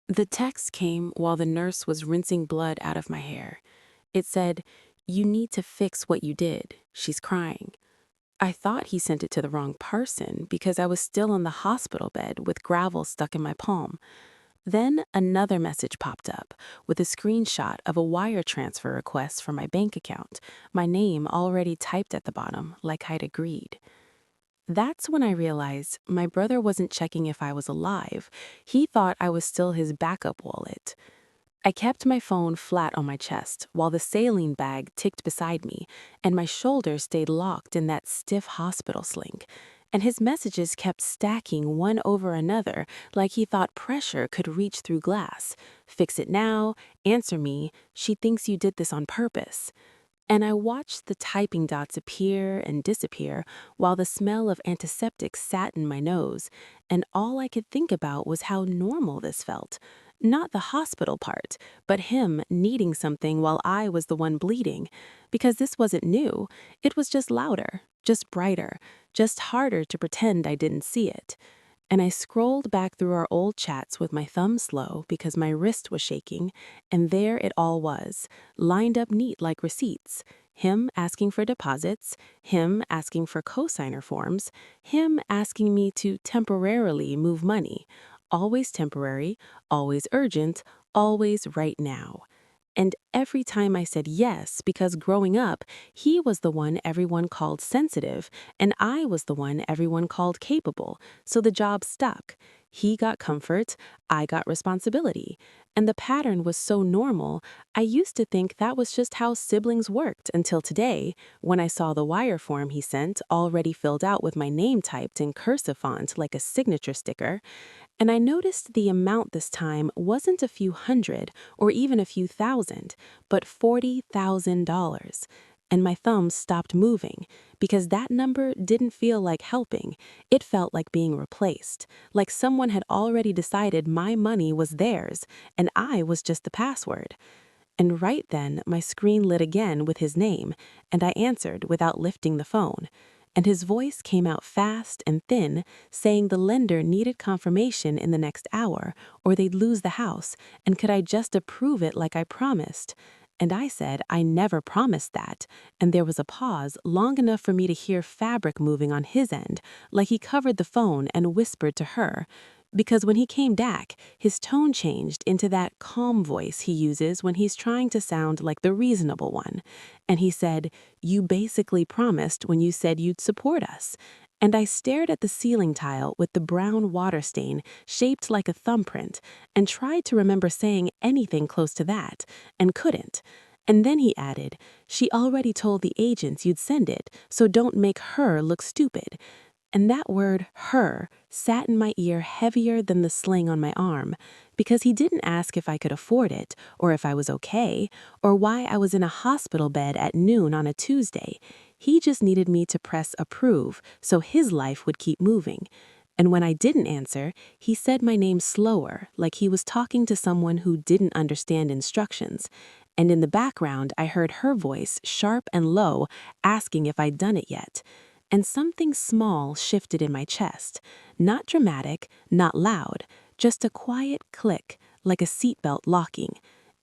The text came while the nurse was rinsing blood out of my hair. It said, "You need to fix what you did. She's crying." I thought he sent it to the wrong person because I was still on the hospital bed with gravel stuck in my palm. Then another message popped up with a screenshot of a wire transfer request from my bank account, my name already typed at the bottom like I'd agreed. That's when I realized my brother wasn't checking if I was alive. He thought I was still his backup wallet. I kept my phone flat on my chest while the saline bag ticked beside me, and my shoulders stayed locked in that stiff hospital sling. And his messages kept stacking one over another like he thought pressure could reach through glass. "Fix it now, answer me, she thinks you did this on purpose." And I watched the typing dots appear and disappear while the smell of antiseptic sat in my nose, and all I could think about was how normal this felt. Not the hospital part, but him needing something while I was the one bleeding. Because this wasn't new, it was just louder, just brighter, just harder to pretend I didn't see it. And I scrolled back through our old chats with my thumb slow because my wrist was shaking, and there it all was, lined up neat like receipts. Him asking for deposits, him asking for cosigner forms, him asking me to temporarily move money. Always temporary, always urgent, always right now. And every time I said yes, because growing up, he was the one everyone called sensitive, and I was the one everyone called capable, so the job stuck. He got comfort, I got responsibility. And the pattern was so normal, I used to think that was just how siblings worked until today, when I saw the wire form he sent already filled out with my name typed in cursive font like a signature sticker. And I noticed the amount this time wasn't a few hundred or even a few thousand, but $40,000. And my thumbs stopped moving because that number didn't feel like helping. It felt like being replaced, like someone had already decided my money was theirs and I was just the password. And right then, my screen lit again with his name, and I answered without lifting the phone. And his voice came out fast and thin, saying the lender needed confirmation in the next hour, or they'd lose the house, and could I just approve it like I promised? And I said I never promised that, and there was a pause long enough for me to hear fabric moving on his end, like he covered the phone and whispered to her. Because when he came back, his tone changed into that calm voice he uses when he's trying to sound like the reasonable one. And he said, "You basically promised when you said you'd support us." And I stared at the ceiling tile with the brown water stain shaped like a thumbprint and tried to remember saying anything close to that, and couldn't. And then he added, "She already told the agents you'd send it, so don't make her look stupid." And that word, her, sat in my ear heavier than the sling on my arm, because he didn't ask if I could afford it, or if I was okay, or why I was in a hospital bed at noon on a Tuesday. He just needed me to press approve so his life would keep moving. And when I didn't answer, he said my name slower, like he was talking to someone who didn't understand instructions. And in the background, I heard her voice, sharp and low, asking if I'd done it yet. And something small shifted in my chest. Not dramatic, not loud, just a quiet click, like a seatbelt locking.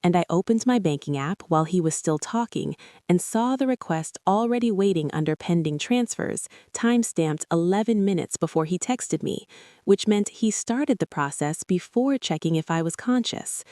And I opened my banking app while he was still talking and saw the request already waiting under pending transfers, time-stamped 11 minutes before he texted me, which meant he started the process before checking if I was conscious.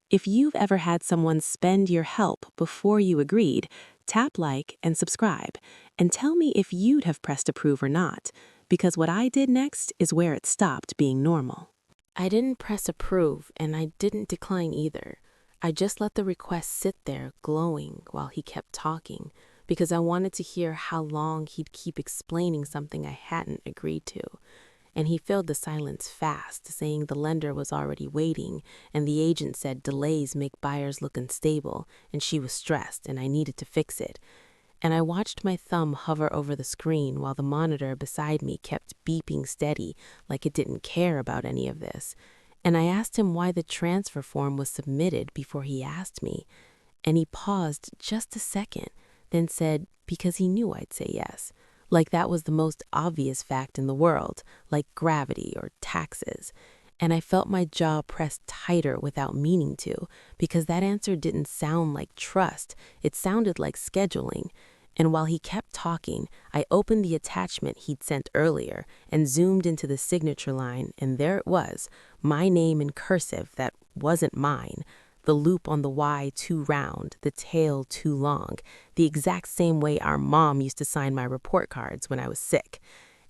If you've ever had someone spend your help before you agreed, tap like and subscribe, and tell me if you'd have pressed approve or not, because what I did next is where it stopped being normal. I didn't press approve, and I didn't decline either. I just let the request sit there glowing while he kept talking, because I wanted to hear how long he'd keep explaining something I hadn't agreed to. And he filled the silence fast, saying the lender was already waiting, and the agent said delays make buyers look unstable, and she was stressed, and I needed to fix it. And I watched my thumb hover over the screen while the monitor beside me kept beeping steady, like it didn't care about any of this. And I asked him why the transfer form was submitted before he asked me. And he paused just a second, then said, because he knew I'd say yes. Like that was the most obvious fact in the world, like gravity or taxes. And I felt my jaw press tighter without meaning to, because that answer didn't sound like trust. It sounded like scheduling. And while he kept talking, I opened the attachment he'd sent earlier and zoomed into the signature line, and there it was, my name in cursive that wasn't mine. The loop on the Y too round, the tail too long, the exact same way our mom used to sign my report cards when I was sick.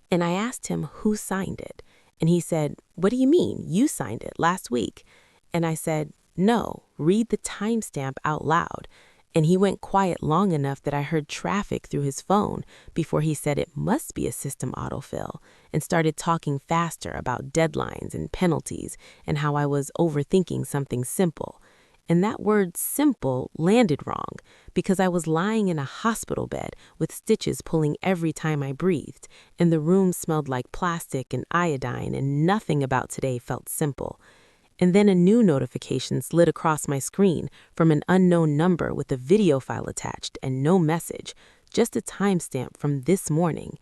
And I asked him who signed it. And he said, "What do you mean? You signed it last week." And I said, "No, read the timestamp out loud." And he went quiet long enough that I heard traffic through his phone before he said it must be a system autofill, and started talking faster about deadlines and penalties and how I was overthinking something simple. And that word simple landed wrong because I was lying in a hospital bed with stitches pulling every time I breathed, and the room smelled like plastic and iodine, and nothing about today felt simple. And then a new notification slid across my screen from an unknown number with a video file attached and no message, just a timestamp from this morning.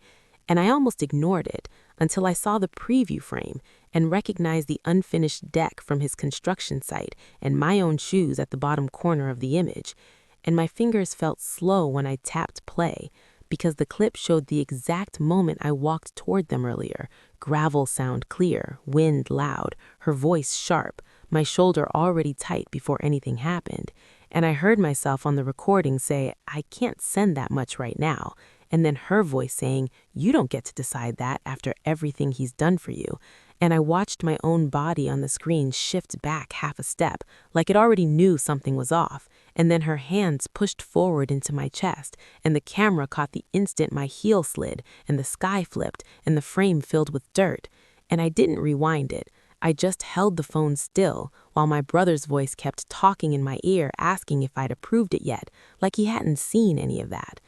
And I almost ignored it until I saw the preview frame and recognized the unfinished deck from his construction site and my own shoes at the bottom corner of the image. And my fingers felt slow when I tapped play, because the clip showed the exact moment I walked toward them earlier. Gravel sound clear, wind loud, her voice sharp, my shoulder already tight before anything happened. And I heard myself on the recording say, "I can't send that much right now." And then her voice saying, "You don't get to decide that after everything he's done for you." And I watched my own body on the screen shift back half a step, like it already knew something was off. And then her hands pushed forward into my chest, and the camera caught the instant my heel slid, and the sky flipped, and the frame filled with dirt. And I didn't rewind it. I just held the phone still, while my brother's voice kept talking in my ear, asking if I'd approved it yet, like he hadn't seen any of that.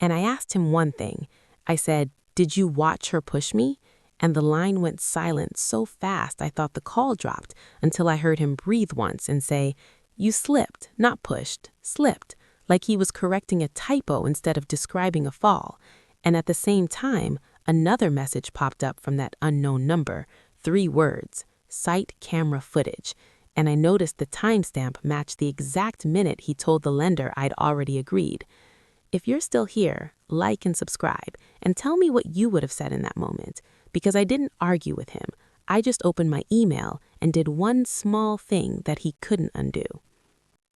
And I asked him one thing. I said, "Did you watch her push me?" And the line went silent so fast I thought the call dropped, until I heard him breathe once and say, "You slipped, not pushed, slipped," like he was correcting a typo instead of describing a fall. And at the same time, another message popped up from that unknown number, 3 words, "Site camera footage." And I noticed the timestamp matched the exact minute he told the lender I'd already agreed. If you're still here, like and subscribe, and tell me what you would have said in that moment, because I didn't argue with him. I just opened my email and did one small thing that he couldn't undo.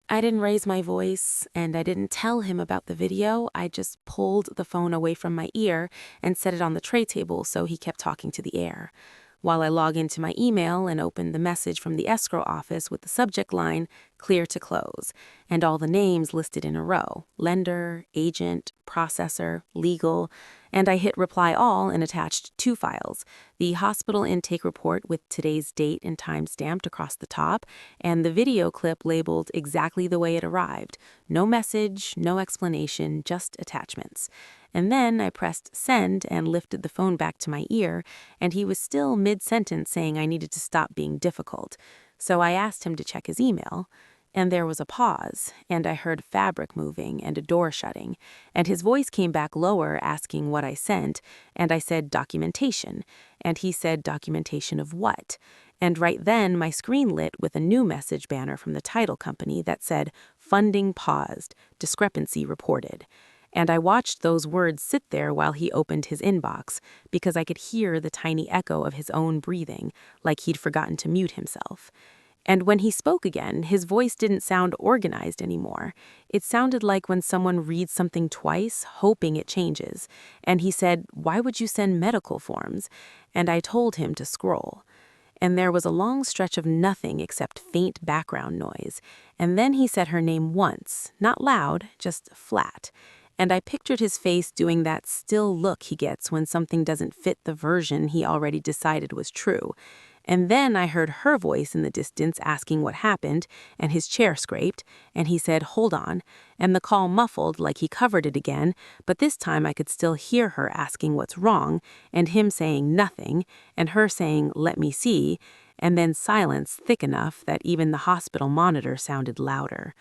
I didn't raise my voice, and I didn't tell him about the video. I just pulled the phone away from my ear and set it on the tray table so he kept talking to the air. While I log into my email and open the message from the escrow office with the subject line, "Clear to close," and all the names listed in a row, lender, agent, processor, legal, and I hit reply all and attached 2 files, the hospital intake report with today's date and time stamped across the top, and the video clip labeled exactly the way it arrived. No message, no explanation, just attachments. And then I pressed send and lifted the phone back to my ear, and he was still mid-sentence saying I needed to stop being difficult. So I asked him to check his email, and there was a pause, and I heard fabric moving and a door shutting, and his voice came back lower asking what I sent, and I said documentation, and he said documentation of what? And right then my screen lit with a new message banner from the title company that said funding paused, discrepancy reported. And I watched those words sit there while he opened his inbox, because I could hear the tiny echo of his own breathing, like he'd forgotten to mute himself. And when he spoke again, his voice didn't sound organized anymore. It sounded like when someone reads something twice, hoping it changes. And he said, "Why would you send medical forms?" And I told him to scroll. And there was a long stretch of nothing except faint background noise. And then he said her name once, not loud, just flat. And I pictured his face doing that still look he gets when something doesn't fit the version he already decided was true. And then I heard her voice in the distance asking what happened, and his chair scraped, and he said, "Hold on," and the call muffled like he covered it again, but this time I could still hear her asking what's wrong, and him saying nothing, and her saying, "Let me see," and then silence thick enough that even the hospital monitor sounded louder.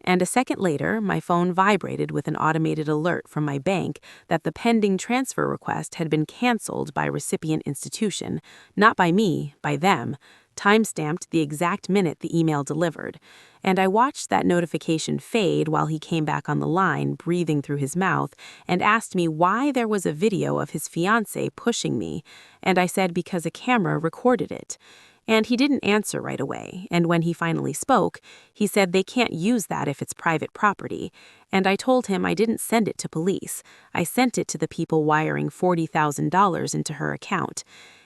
And a second later, my phone vibrated with an automated alert from my bank that the pending transfer request had been canceled by recipient institution, not by me, by them. timestamped the exact minute the email delivered. And I watched that notification fade while he came back on the line, breathing through his mouth, and asked me why there was a video of his fiancée pushing me. And I said because a camera recorded it. And he didn't answer right away, and when he finally spoke, he said they can't use that if it's private property. And I told him I didn't send it to police. I sent it to the people wiring $40,000 into her account.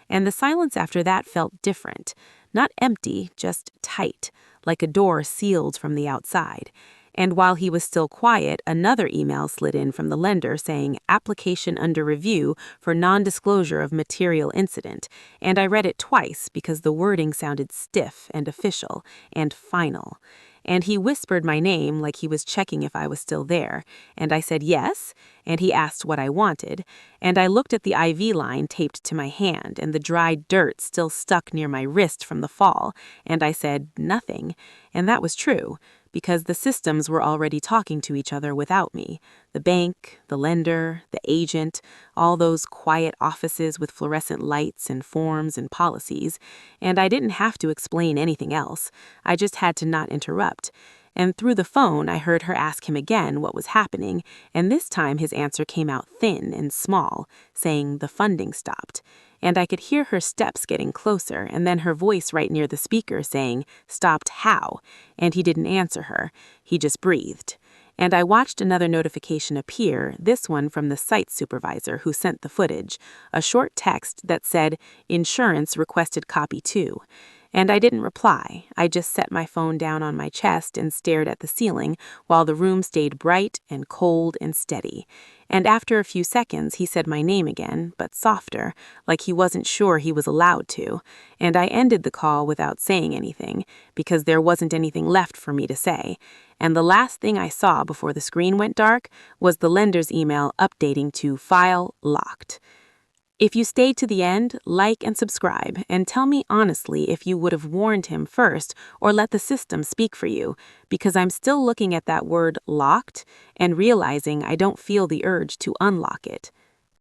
And the silence after that felt different. Not empty, just tight, like a door sealed from the outside. And while he was still quiet, another email slid in from the lender saying, "Application under review for non-disclosure of material incident." And I read it twice because the wording sounded stiff and official and final. And he whispered my name like he was checking if I was still there. And I said yes, and he asked what I wanted. And I looked at the IV line taped to my hand and the dry dirt still stuck near my wrist from the fall. And I said nothing. And that was true, because the systems were already talking to each other without me. The bank, the lender, the agent, all those quiet offices with fluorescent lights and forms and policies. And I didn't have to explain anything else. I just had to not interrupt. And through the phone, I heard her ask him again what was happening, and this time his answer came out thin and small, saying the funding stopped. And I could hear her steps getting closer, and then her voice right near the speaker saying, "Stopped how?" And he didn't answer her. He just breathed. And I watched another notification appear, this one from the site supervisor who sent the footage, a short text that said, "Insurance requested copy too." And I didn't reply. I just set my phone down on my chest and stared at the ceiling while the room stayed bright and cold and steady. And after a few seconds, he said my name again, but softer, like he wasn't sure he was allowed to. And I ended the call without saying anything, because there wasn't anything left for me to say. And the last thing I saw before the screen went dark was the lender's email updating to "File locked." If you stayed to the end, like and subscribe, and tell me honestly if you would have warned him first or let the system speak for you, because I'm still looking at that word "locked" and realizing I don't feel the urge to unlock it.